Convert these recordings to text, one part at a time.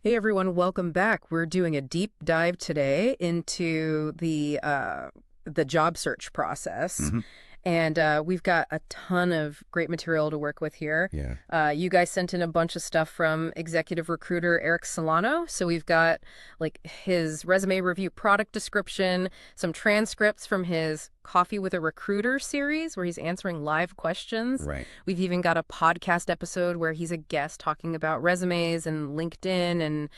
Hey everyone, welcome back. We're doing a deep dive today into the job search process. hmm And we've got a ton of great material to work with here. Yeah. You guys sent in a bunch of stuff from executive recruiter Eric Sullano. So we've got like his resume review product description, some transcripts from his Coffee with a Recruiter series where he's answering live questions. Right. We've even got a podcast episode where he's a guest talking about resumes and LinkedIn and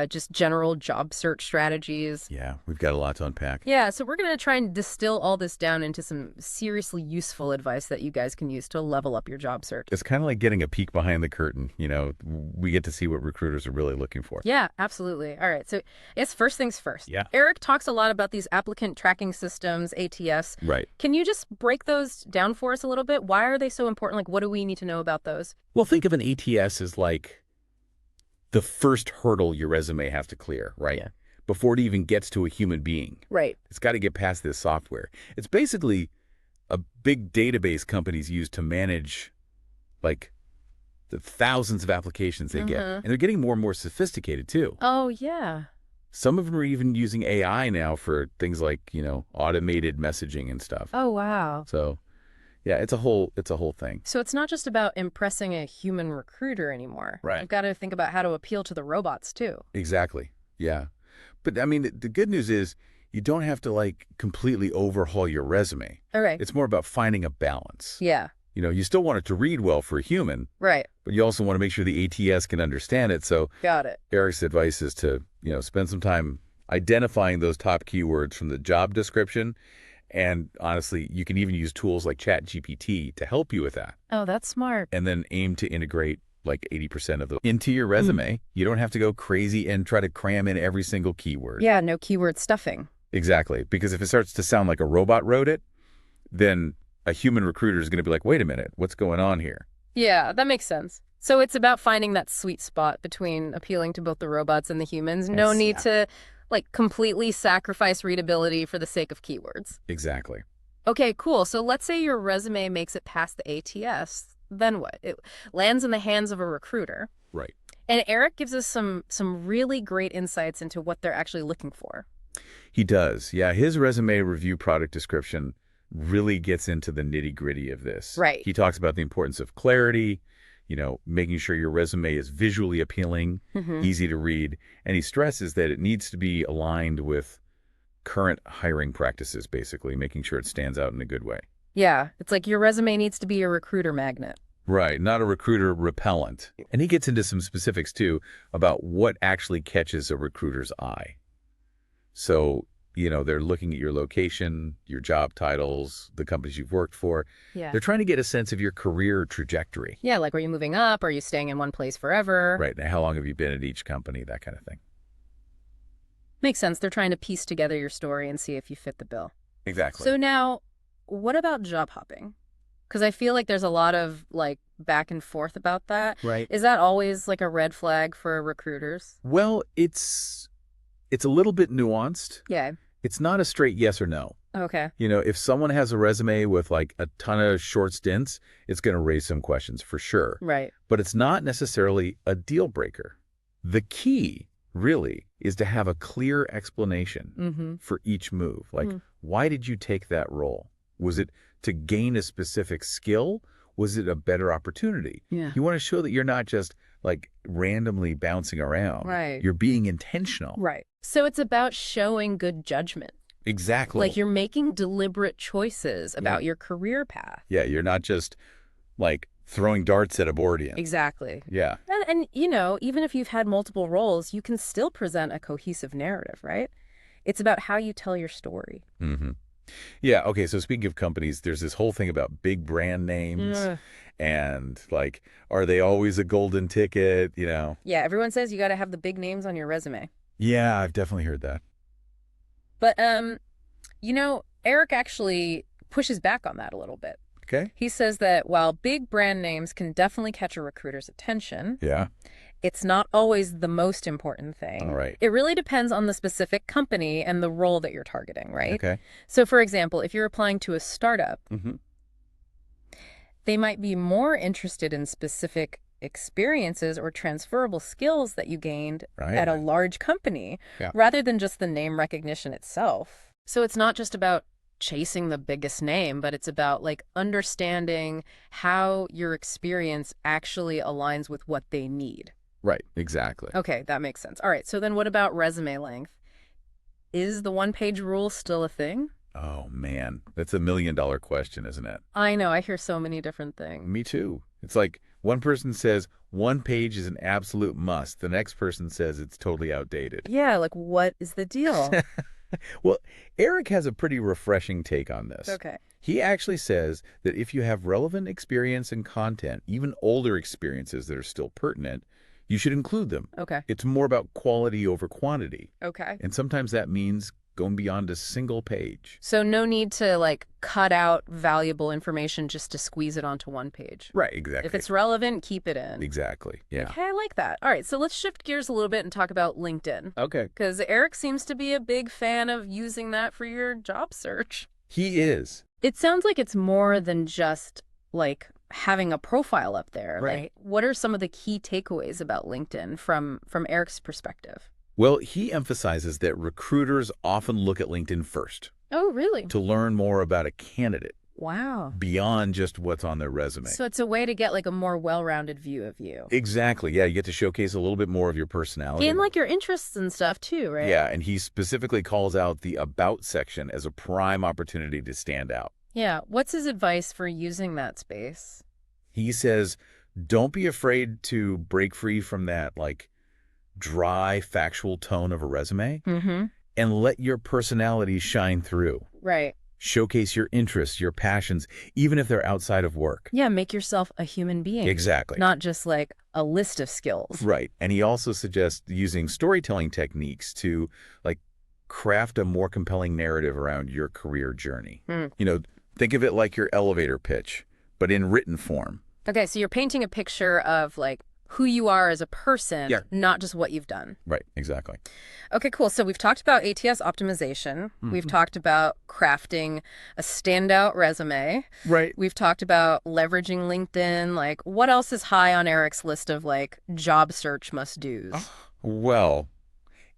just general job search strategies. Yeah. We've got a lot to unpack. Yeah, so we're going to try and distill all this down into some seriously useful advice that you guys can use to level up your job search. It's kind of like getting a peek behind the curtain. We get to see what recruiters are really looking for. Yeah, absolutely. All right, so I guess first things first. Yeah. Eric talks a lot about these applicant tracking systems, ATS. Right. Can you just break those down for us a little bit? Why are they so important? Like, what do we need to know about those? Well, think of an ATS as like the first hurdle your resume has to clear, right? Yeah. Before it even gets to a human being. Right. It's got to get past this software. It's basically a big database companies use to manage like the thousands of applications they get. And they're getting more and more sophisticated too. Oh, yeah. Some of them are even using AI now for things like, automated messaging and stuff. Oh, wow. So, yeah, it's a whole thing. So it's not just about impressing a human recruiter anymore. Right. I've got to think about how to appeal to the robots, too. Exactly. Yeah. But I mean, the good news is you don't have to like completely overhaul your resume. All right. It's more about finding a balance. Yeah. You still want it to read well for a human, Right. but you also want to make sure the ATS can understand it. So Got it. Eric's advice is to, spend some time identifying those top keywords from the job description. And honestly, you can even use tools like ChatGPT to help you with that. Oh, that's smart. And then aim to integrate like 80% of them into your resume. You don't have to go crazy and try to cram in every single keyword. Yeah, no keyword stuffing. Exactly. Because if it starts to sound like a robot wrote it, then a human recruiter is going to be like, wait a minute, what's going on here? Yeah, that makes sense. So it's about finding that sweet spot between appealing to both the robots and the humans. No Yes, need yeah. to completely sacrifice readability for the sake of keywords. Exactly. Okay, cool. So let's say your resume makes it past the ATS. Then what? It lands in the hands of a recruiter. Right. And Eric gives us some really great insights into what they're actually looking for. He does. Yeah. His resume review product description really gets into the nitty gritty of this. Right. He talks about the importance of clarity, making sure your resume is visually appealing, easy to read. And he stresses that it needs to be aligned with current hiring practices, basically, making sure it stands out in a good way. Yeah, it's like your resume needs to be a recruiter magnet. Right, not a recruiter repellent. And he gets into some specifics, too, about what actually catches a recruiter's eye. So, they're looking at your location, your job titles, the companies you've worked for. Yeah. They're trying to get a sense of your career trajectory. Yeah, like, are you moving up? Are you staying in one place forever? Right, now how long have you been at each company, that kind of thing. Makes sense. They're trying to piece together your story and see if you fit the bill. Exactly. So now, what about job hopping? Because I feel like there's a lot of back and forth about that. Right. Is that always a red flag for recruiters? Well, it's a little bit nuanced. Yeah. It's not a straight yes or no. Okay. If someone has a resume with a ton of short stints, it's going to raise some questions for sure. Right. But it's not necessarily a deal breaker. The key really is to have a clear explanation for each move. Why did you take that role? Was it to gain a specific skill? Was it a better opportunity? Yeah. You want to show that you're not just randomly bouncing around. Right. You're being intentional. Right. So it's about showing good judgment. Exactly. You're making deliberate choices about your career path. Yeah, you're not just throwing darts at a board. Exactly. Yeah. And even if you've had multiple roles, you can still present a cohesive narrative, right? It's about how you tell your story. Yeah, okay, so speaking of companies, there's this whole thing about big brand names Ugh. and are they always a golden ticket, Yeah, everyone says you got to have the big names on your resume. Yeah, I've definitely heard that. But, Eric actually pushes back on that a little bit. Okay. He says that while big brand names can definitely catch a recruiter's attention, Yeah. it's not always the most important thing. All right. It really depends on the specific company and the role that you're targeting, right? Okay. So, for example, if you're applying to a startup, Mm-hmm. they might be more interested in specific experiences or transferable skills that you gained Right. at a large company, Yeah. rather than just the name recognition itself. So it's not just about chasing the biggest name, but it's about like understanding how your experience actually aligns with what they need. Right, exactly. Okay, that makes sense. All right, so then what about resume length? Is the one-page rule still a thing? Oh, man. That's $1 million question, isn't it? I know, I hear so many different things. Me too. It's like one person says one page is an absolute must. The next person says it's totally outdated. Yeah, like what is the deal? Well, Eric has a pretty refreshing take on this. Okay. He actually says that if you have relevant experience and content, even older experiences that are still pertinent, you should include them. Okay. It's more about quality over quantity. Okay. And sometimes that means going beyond a single page. So no need to like cut out valuable information just to squeeze it onto one page. Right, exactly. If it's relevant, keep it in. Exactly, yeah. Okay, I like that. All right, so let's shift gears a little bit and talk about LinkedIn. Okay. Because Eric seems to be a big fan of using that for your job search. He is. It sounds like it's more than just like having a profile up there. Right. Like, what are some of the key takeaways about LinkedIn from Eric's perspective? Well, he emphasizes that recruiters often look at LinkedIn first Oh, really? to learn more about a candidate Wow. beyond just what's on their resume. So it's a way to get like a more well-rounded view of you. Exactly. Yeah, you get to showcase a little bit more of your personality. And like your interests and stuff too, right? Yeah, and he specifically calls out the About section as a prime opportunity to stand out. Yeah. What's his advice for using that space? He says, don't be afraid to break free from that, like, dry, factual tone of a resume Mm-hmm. and let your personality shine through. Right. Showcase your interests, your passions, even if they're outside of work. Yeah, make yourself a human being. Exactly. Not just like a list of skills. Right. And he also suggests using storytelling techniques to, like, craft a more compelling narrative around your career journey. Mm. You know, think of it like your elevator pitch, but in written form. Okay, so you're painting a picture of like who you are as a person, Yeah. not just what you've done. Right, exactly. Okay, cool. So we've talked about ATS optimization. We've talked about crafting a standout resume. Right. We've talked about leveraging LinkedIn. Like, what else is high on Eric's list of like job search must-dos? Well,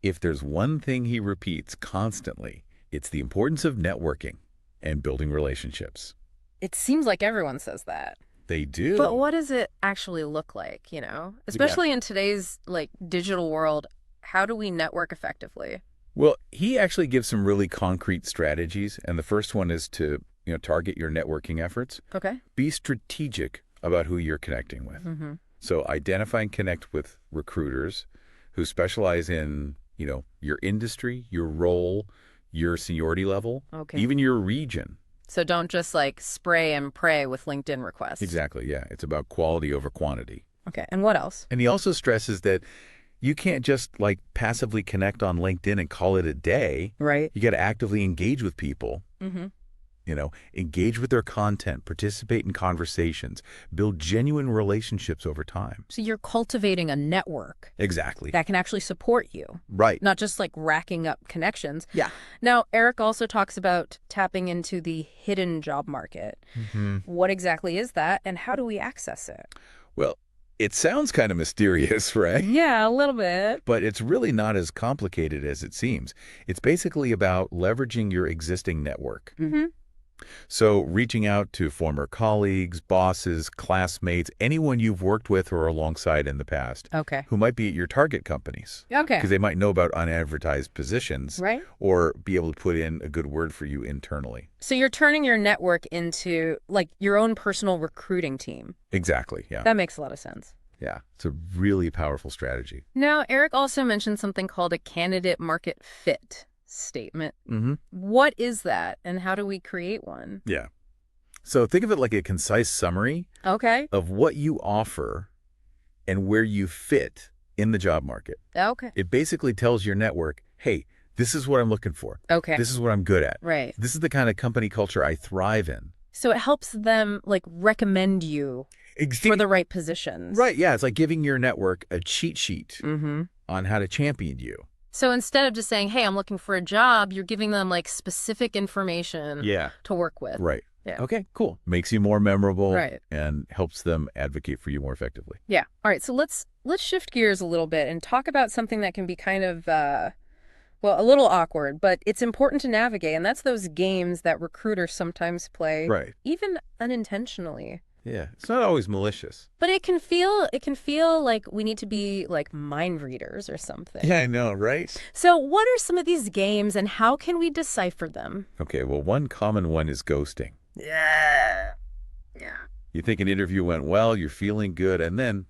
if there's one thing he repeats constantly, it's the importance of networking and building relationships. It seems like everyone says that. They do. But what does it actually look like, you know? Especially in today's like digital world, how do we network effectively? Well, he actually gives some really concrete strategies, and the first one is to, target your networking efforts. Okay. Be strategic about who you're connecting with. Mm-hmm. So identify and connect with recruiters who specialize in, your industry, your role, your seniority level, Okay. even your region. So don't just like spray and pray with LinkedIn requests. Exactly, yeah. It's about quality over quantity. Okay. And what else? And he also stresses that you can't just like passively connect on LinkedIn and call it a day. Right. You got to actively engage with people. Mm-hmm. Engage with their content, participate in conversations, build genuine relationships over time. So you're cultivating a network Exactly. that can actually support you, Right. not just like racking up connections. Yeah. Now, Eric also talks about tapping into the hidden job market. Mm-hmm. What exactly is that and how do we access it? Well, it sounds kind of mysterious, right? Yeah, a little bit. But it's really not as complicated as it seems. It's basically about leveraging your existing network. Mm-hmm. So reaching out to former colleagues, bosses, classmates, anyone you've worked with or alongside in the past Okay. who might be at your target companies. Okay. Because they might know about unadvertised positions Right. or be able to put in a good word for you internally. So you're turning your network into like your own personal recruiting team. Exactly, yeah. That makes a lot of sense. Yeah, it's a really powerful strategy. Now, Eric also mentioned something called a candidate market fit statement. Mm-hmm. What is that and how do we create one? Yeah. So think of it like a concise summary Okay. of what you offer and where you fit in the job market. Okay. It basically tells your network, hey, this is what I'm looking for. Okay. This is what I'm good at. Right. This is the kind of company culture I thrive in. So it helps them like recommend you for the right positions. Right, yeah. It's like giving your network a cheat sheet Mm-hmm. on how to champion you. So instead of just saying, hey, I'm looking for a job, you're giving them like specific information Yeah. to work with. Right. Yeah. Okay, cool. Makes you more memorable Right. and helps them advocate for you more effectively. Yeah. All right. So let's shift gears a little bit and talk about something that can be kind of well, a little awkward, but it's important to navigate, and that's those games that recruiters sometimes play, Right. even unintentionally. Yeah. It's not always malicious. But it can feel like we need to be like mind readers or something. Yeah, I know, right? So, what are some of these games and how can we decipher them? Okay, well, one common one is ghosting. Yeah. Yeah. You think an interview went well, you're feeling good, and then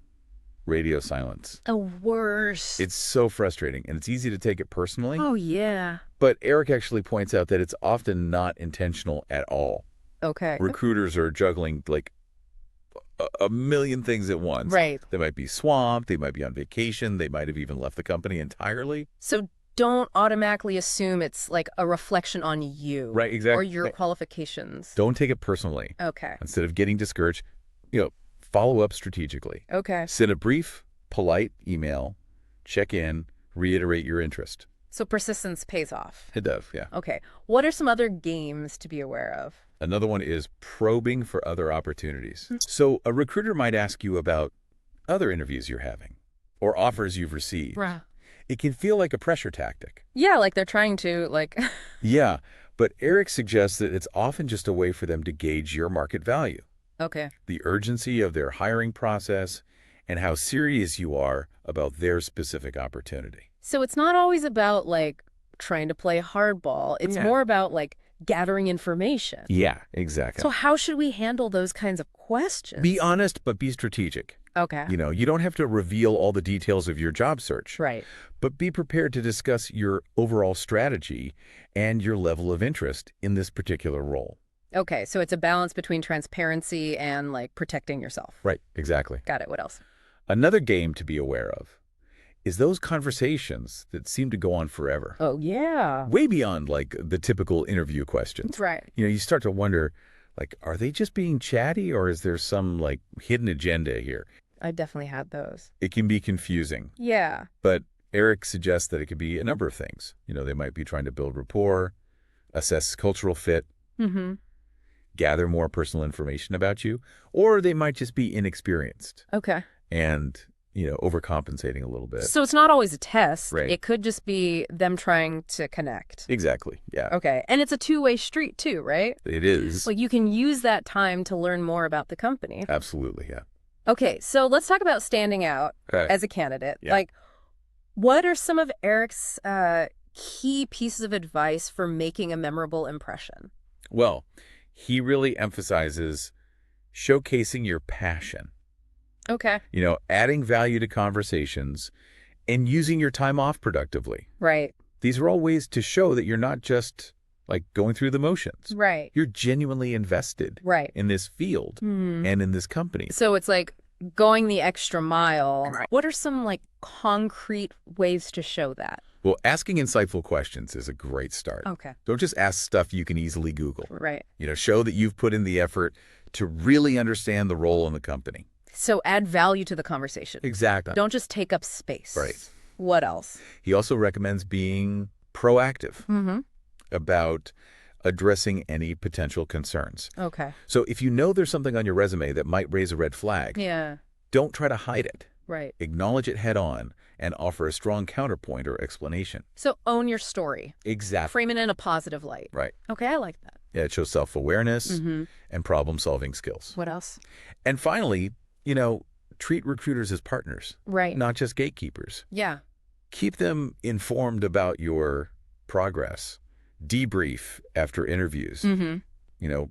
radio silence. The worst. It's so frustrating, and it's easy to take it personally. Oh, yeah. But Eric actually points out that it's often not intentional at all. Okay. Recruiters are juggling like a million things at once. Right. They might be swamped, they might be on vacation, they might have even left the company entirely. So don't automatically assume it's like a reflection on you. Right, exactly. Or your qualifications. Don't take it personally. Okay. Instead of getting discouraged, follow up strategically. Okay. Send a brief, polite email, check in, reiterate your interest. So persistence pays off. It does, yeah. Okay. What are some other games to be aware of? Another one is probing for other opportunities. So a recruiter might ask you about other interviews you're having or offers you've received. Right. It can feel like a pressure tactic. Yeah, like they're trying to, like... Yeah, but Eric suggests that it's often just a way for them to gauge your market value, Okay. the urgency of their hiring process, and how serious you are about their specific opportunity. So it's not always about, like, trying to play hardball. It's Yeah. more about, like, gathering information. Yeah, exactly. So how should we handle those kinds of questions? Be honest, but be strategic. Okay. You don't have to reveal all the details of your job search, Right. but be prepared to discuss your overall strategy and your level of interest in this particular role. Okay, so it's a balance between transparency and, like, protecting yourself. Right, exactly. Got it. What else? Another game to be aware of is those conversations that seem to go on forever, Oh, yeah. way beyond like the typical interview questions. That's right. You start to wonder, like, are they just being chatty or is there some like hidden agenda here? I definitely had those. It can be confusing, Yeah. but Eric suggests that it could be a number of things. They might be trying to build rapport, assess cultural fit, Mm-hmm. gather more personal information about you, or they might just be inexperienced Okay. and, overcompensating a little bit. So it's not always a test. Right. It could just be them trying to connect. Exactly, yeah. Okay. And it's a two-way street too, right? It is. Like you can use that time to learn more about the company. Absolutely, yeah. Okay, so let's talk about standing out Okay. as a candidate. Yeah. Like, what are some of Eric's key pieces of advice for making a memorable impression? Well, he really emphasizes showcasing your passion, Okay. adding value to conversations and using your time off productively. Right. These are all ways to show that you're not just like going through the motions. Right. You're genuinely invested Right. in this field and in this company. So it's like going the extra mile. Right. What are some like concrete ways to show that? Well, asking insightful questions is a great start. Okay. Don't just ask stuff you can easily Google. Right. Show that you've put in the effort to really understand the role in the company. So add value to the conversation. Exactly. Don't just take up space. Right. What else? He also recommends being proactive Mm-hmm. about addressing any potential concerns. Okay. So if you know there's something on your resume that might raise a red flag, Yeah. don't try to hide it. Right. Acknowledge it head on and offer a strong counterpoint or explanation. So own your story. Exactly. Frame it in a positive light. Right. Okay, I like that. Yeah, it shows self-awareness Mm-hmm. and problem-solving skills. What else? And finally, treat recruiters as partners, Right. not just gatekeepers. Yeah. Keep them informed about your progress. Debrief after interviews. Mm-hmm.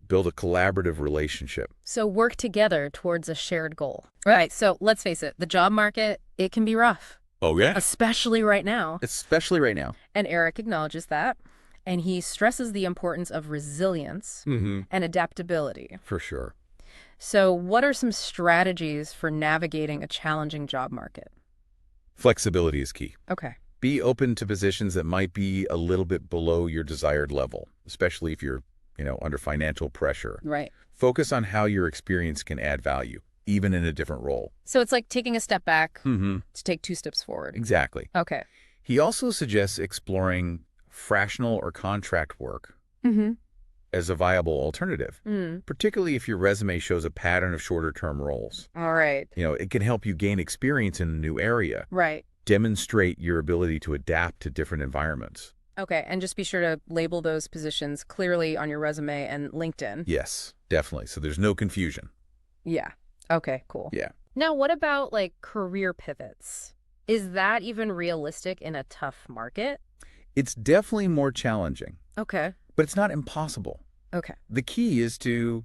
Build a collaborative relationship. So work together towards a shared goal. Right. So let's face it, the job market, it can be rough, Oh, yeah? especially right now. Especially right now. And Eric acknowledges that. And he stresses the importance of resilience Mm-hmm. and adaptability. For sure. So what are some strategies for navigating a challenging job market? Flexibility is key. Okay. Be open to positions that might be a little bit below your desired level, especially if you're, under financial pressure. Right. Focus on how your experience can add value, even in a different role. So it's like taking a step back Mm-hmm. to take 2 steps forward. Exactly. Okay. He also suggests exploring fractional or contract work Mm-hmm. as a viable alternative, particularly if your resume shows a pattern of shorter-term roles. All right. It can help you gain experience in a new area, Right. demonstrate your ability to adapt to different environments. Okay, and just be sure to label those positions clearly on your resume and LinkedIn. Yes, definitely. So there's no confusion. Yeah. Okay, cool. Yeah. Now, what about like career pivots? Is that even realistic in a tough market? It's definitely more challenging, Okay. but it's not impossible. Okay. The key is to,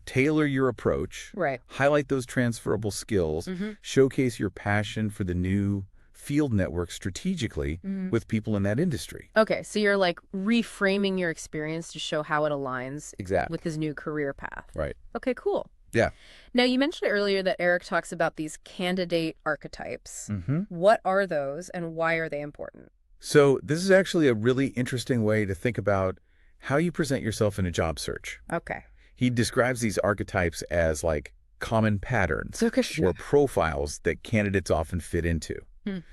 tailor your approach, Right. highlight those transferable skills, showcase your passion for the new field network strategically with people in that industry. Okay, so you're like reframing your experience to show how it aligns Exactly. with his new career path. Right. Okay, cool. Yeah. Now, you mentioned earlier that Eric talks about these candidate archetypes. What are those and why are they important? So this is actually a really interesting way to think about how you present yourself in a job search. Okay. He describes these archetypes as like common patterns Okay. or profiles that candidates often fit into.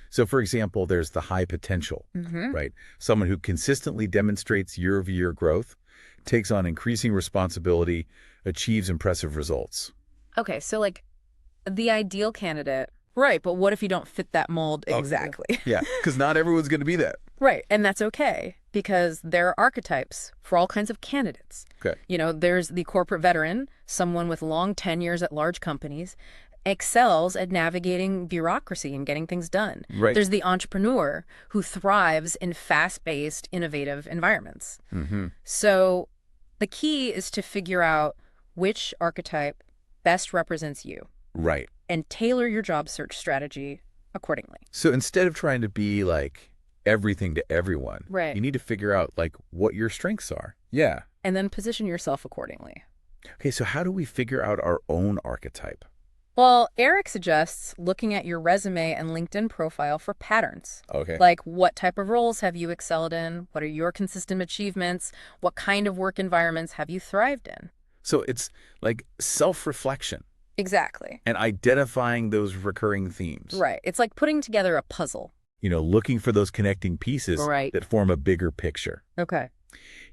So, for example, there's the high potential, right? Someone who consistently demonstrates year-over-year growth, takes on increasing responsibility, achieves impressive results. Okay, so like the ideal candidate. Right, but what if you don't fit that mold exactly? Yeah, because not everyone's going to be that. Right, and that's okay because there are archetypes for all kinds of candidates. Okay. There's the corporate veteran, someone with long tenures at large companies, excels at navigating bureaucracy and getting things done. Right. There's the entrepreneur who thrives in fast-paced, innovative environments. So the key is to figure out which archetype best represents you. Right. And tailor your job search strategy accordingly. So instead of trying to be like everything to everyone, Right. you need to figure out like what your strengths are. Yeah. And then position yourself accordingly. Okay, so how do we figure out our own archetype? Well, Eric suggests looking at your resume and LinkedIn profile for patterns. Okay. Like, what type of roles have you excelled in? What are your consistent achievements? What kind of work environments have you thrived in? So it's like self-reflection Exactly. and identifying those recurring themes. Right. It's like putting together a puzzle. Looking for those connecting pieces Right. that form a bigger picture. Okay.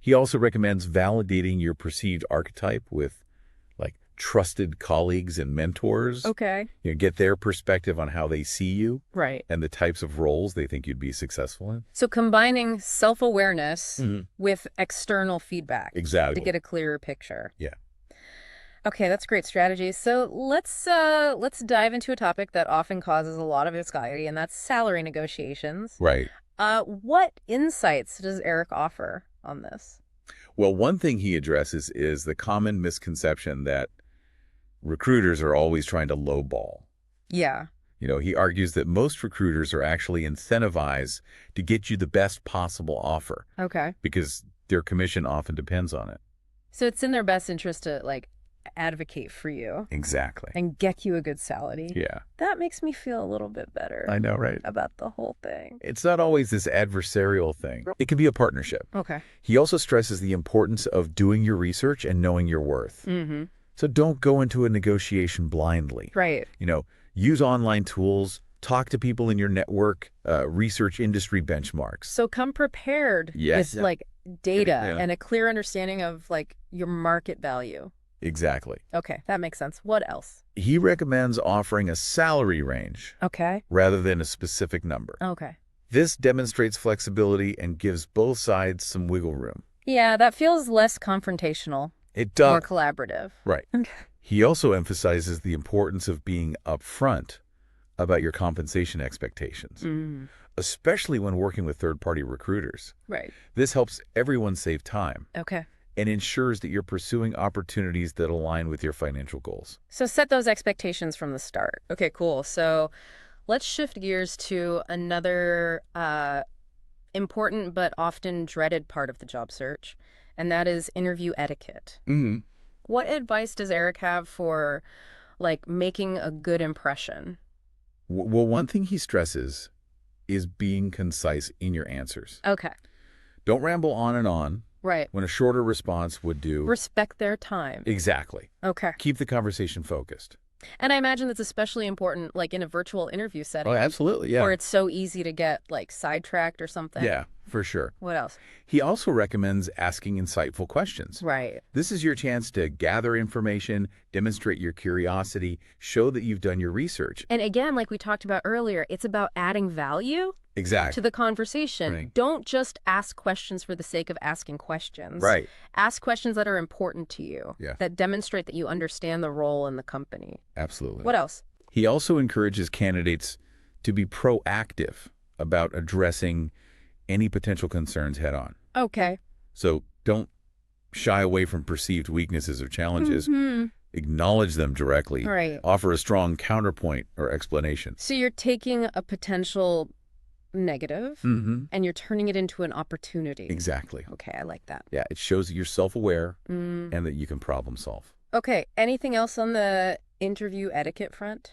He also recommends validating your perceived archetype with like trusted colleagues and mentors. Okay. Get their perspective on how they see you Right. and the types of roles they think you'd be successful in. So combining self-awareness with external feedback Exactly. to get a clearer picture. Yeah. Okay, that's great strategy. So let's dive into a topic that often causes a lot of anxiety, and that's salary negotiations. Right. What insights does Eric offer on this? Well, one thing he addresses is the common misconception that recruiters are always trying to lowball. Yeah. He argues that most recruiters are actually incentivized to get you the best possible offer Okay. because their commission often depends on it. So it's in their best interest to advocate for you Exactly. and get you a good salary. Yeah. That makes me feel a little bit better I know, right? about the whole thing. It's not always this adversarial thing. It can be a partnership. Okay. He also stresses the importance of doing your research and knowing your worth. So don't go into a negotiation blindly. Right. Use online tools, talk to people in your network, research industry benchmarks. So come prepared Yes. with data Yeah. and a clear understanding of your market value. Exactly. Okay, that makes sense. What else? He recommends offering a salary range Okay. rather than a specific number. Okay. This demonstrates flexibility and gives both sides some wiggle room. Yeah, that feels less confrontational, It more does. collaborative. Right. He also emphasizes the importance of being upfront about your compensation expectations, especially when working with third-party recruiters. Right. This helps everyone save time Okay. and ensures that you're pursuing opportunities that align with your financial goals. So set those expectations from the start. Okay, cool. So let's shift gears to another important but often dreaded part of the job search, and that is interview etiquette. What advice does Eric have for making a good impression? Well, one thing he stresses is being concise in your answers. Okay. Don't ramble on and on Right. when a shorter response would do. Respect their time. Exactly. Okay. Keep the conversation focused. And I imagine that's especially important in a virtual interview setting. Oh, absolutely. Yeah. Where it's so easy to get sidetracked or something. Yeah. For sure. What else? He also recommends asking insightful questions. Right. This is your chance to gather information, demonstrate your curiosity, show that you've done your research. And again, like we talked about earlier, it's about adding value Exactly. to the conversation. Right. Don't just ask questions for the sake of asking questions. Right. Ask questions that are important to you, Yeah. that demonstrate that you understand the role in the company. Absolutely. What else? He also encourages candidates to be proactive about addressing any potential concerns head on. Okay. So don't shy away from perceived weaknesses or challenges. Mm-hmm. Acknowledge them directly. Right. Offer a strong counterpoint or explanation. So you're taking a potential negative Mm-hmm. and you're turning it into an opportunity. Exactly. Okay, I like that. Yeah, it shows that you're self-aware Mm. and that you can problem solve. Okay, anything else on the interview etiquette front?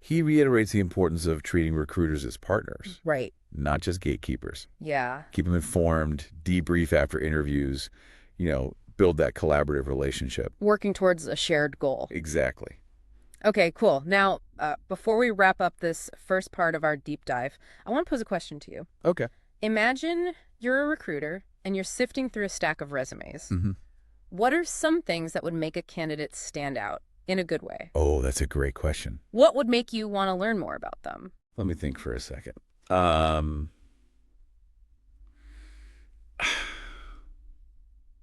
He reiterates the importance of treating recruiters as partners, Right. not just gatekeepers. Yeah. Keep them informed, debrief after interviews, build that collaborative relationship. Working towards a shared goal. Exactly. Okay, cool. Now, before we wrap up this first part of our deep dive, I want to pose a question to you. Okay. Imagine you're a recruiter and you're sifting through a stack of resumes. Mm-hmm. What are some things that would make a candidate stand out in a good way? Oh, that's a great question. What would make you want to learn more about them? Let me think for a second.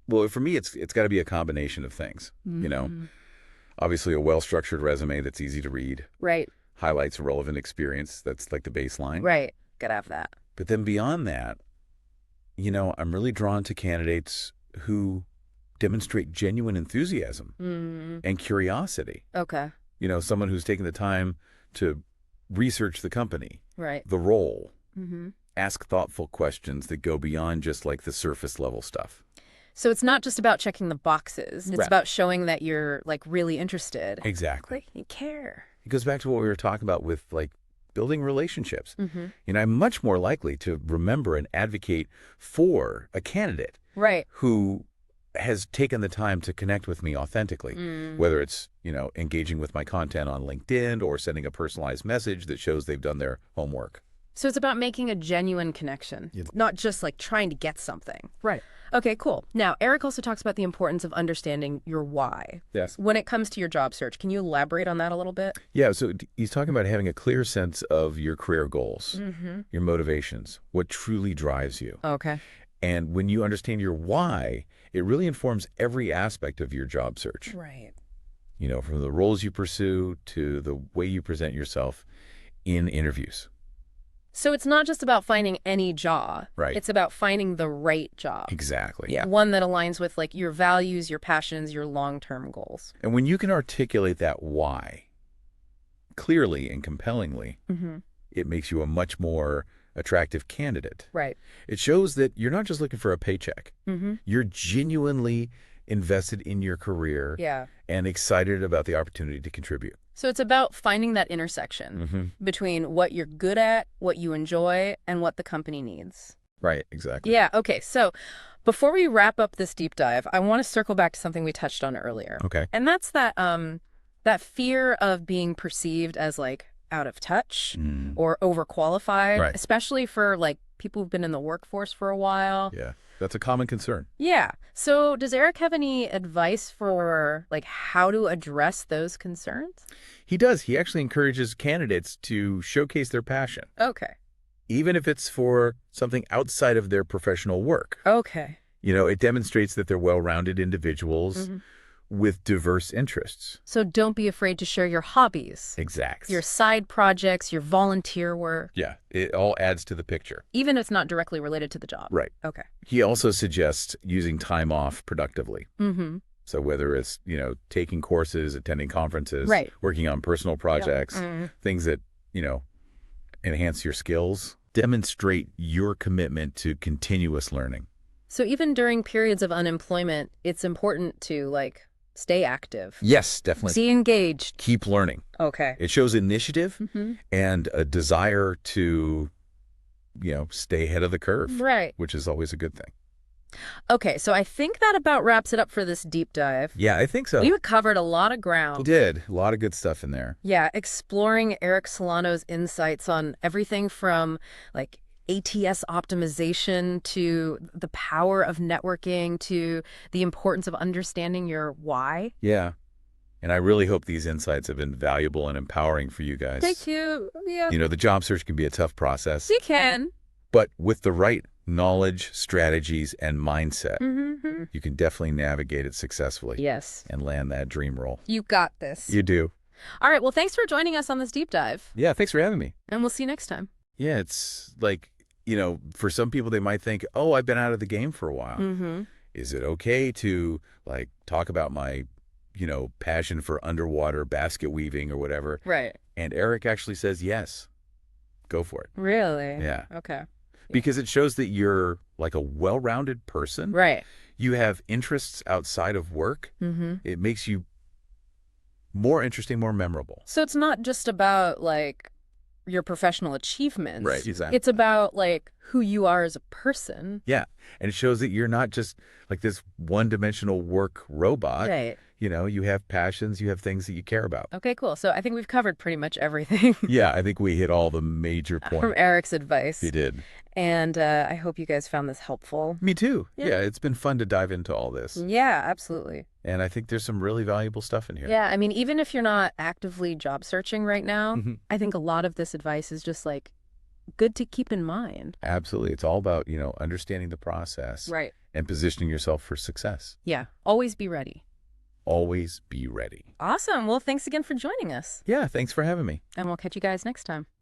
Well, for me, it's got to be a combination of things. Obviously a well-structured resume that's easy to read, Right, highlights relevant experience. That's like the baseline. right. Gotta have that. But then beyond that, I'm really drawn to candidates who demonstrate genuine enthusiasm and curiosity. Okay, Someone who's taken the time to research the company, right. the role, Mm-hmm. ask thoughtful questions that go beyond just like the surface level stuff. So it's not just about checking the boxes. It's Right. about showing that you're like really interested. Exactly. Like you care. It goes back to what we were talking about with like building relationships. Mm-hmm. I'm much more likely to remember and advocate for a candidate Right. who has taken the time to connect with me authentically, whether it's, engaging with my content on LinkedIn or sending a personalized message that shows they've done their homework. So it's about making a genuine connection, not just like trying to get something. Right. Okay, cool. Now, Eric also talks about the importance of understanding your why. Yes. When it comes to your job search, can you elaborate on that a little bit? Yeah, so he's talking about having a clear sense of your career goals, your motivations, what truly drives you. Okay. And when you understand your why, it really informs every aspect of your job search. Right. From the roles you pursue to the way you present yourself in interviews. So it's not just about finding any job. Right. It's about finding the right job. Exactly. Yeah. One that aligns with like your values, your passions, your long-term goals. And when you can articulate that why clearly and compellingly, it makes you a much more attractive candidate. Right. It shows that you're not just looking for a paycheck. You're genuinely invested in your career and excited about the opportunity to contribute. So it's about finding that intersection between what you're good at, what you enjoy, and what the company needs. Right, exactly. Yeah, okay. So before we wrap up this deep dive, I want to circle back to something we touched on earlier. Okay. And that's that fear of being perceived as like out of touch or overqualified, Right. especially for like people who've been in the workforce for a while. Yeah, that's a common concern. Yeah. So does Eric have any advice for like how to address those concerns? He does. He actually encourages candidates to showcase their passion, Okay. even if it's for something outside of their professional work. Okay. It demonstrates that they're well-rounded individuals with diverse interests. So don't be afraid to share your hobbies, Exactly. your side projects, your volunteer work, Yeah, it all adds to the picture. even if it's not directly related to the job. Right. Okay. He also suggests using time off productively. Mm-hmm. So whether it's, taking courses, attending conferences, Right. working on personal projects, things that, enhance your skills, demonstrate your commitment to continuous learning. So even during periods of unemployment, it's important to like stay active. Yes, definitely. Stay engaged. Keep learning. Okay. It shows initiative and a desire to, stay ahead of the curve, Right. which is always a good thing. Okay, so I think that about wraps it up for this deep dive. Yeah, I think so. We covered a lot of We ground. did. A lot of good stuff in there. Yeah, exploring Eric Sullano's insights on everything from like ATS optimization to the power of networking to the importance of understanding your why. Yeah. And I really hope these insights have been valuable and empowering for you guys. Thank you. Yeah. You know, the job search can be a tough process. You can. But with the right knowledge, strategies, and mindset, Mm-hmm. you can definitely navigate it successfully. Yes. And land that dream role. You got this. You do. All right. Well, thanks for joining us on this deep dive. Yeah, thanks for having me. And we'll see you next time. Yeah, it's like, you know, for some people, they might think, oh, I've been out of the game for a while. Mm-hmm. Is it okay to, like, talk about my, you know, passion for underwater basket weaving or whatever? Right. And Eric actually says, yes, go for it. Really? Yeah. Okay. Because it shows that you're like a well-rounded person. Right. You have interests outside of work. Mm-hmm. It makes you more interesting, more memorable. So it's not just about like your professional achievements. Right, exactly. It's about like who you are as a person. Yeah. And it shows that you're not just like this one-dimensional work robot. Right. You know, you have passions, you have things that you care about. Okay, cool. So I think we've covered pretty much everything Yeah, I think we hit all the major points. from Eric's advice. You did. And I hope you guys found this helpful. Me too. Yeah. Yeah, it's been fun to dive into all this. Yeah, absolutely. And I think there's some really valuable stuff in here. Yeah, I mean, even if you're not actively job searching right now, Mhm. I think a lot of this advice is just like good to keep in mind. Absolutely. It's all about, you know, understanding the process Right. and positioning yourself for success. Yeah, always be ready. Always be ready. Awesome. Well, thanks again for joining us. Yeah, thanks for having me. And we'll catch you guys next time.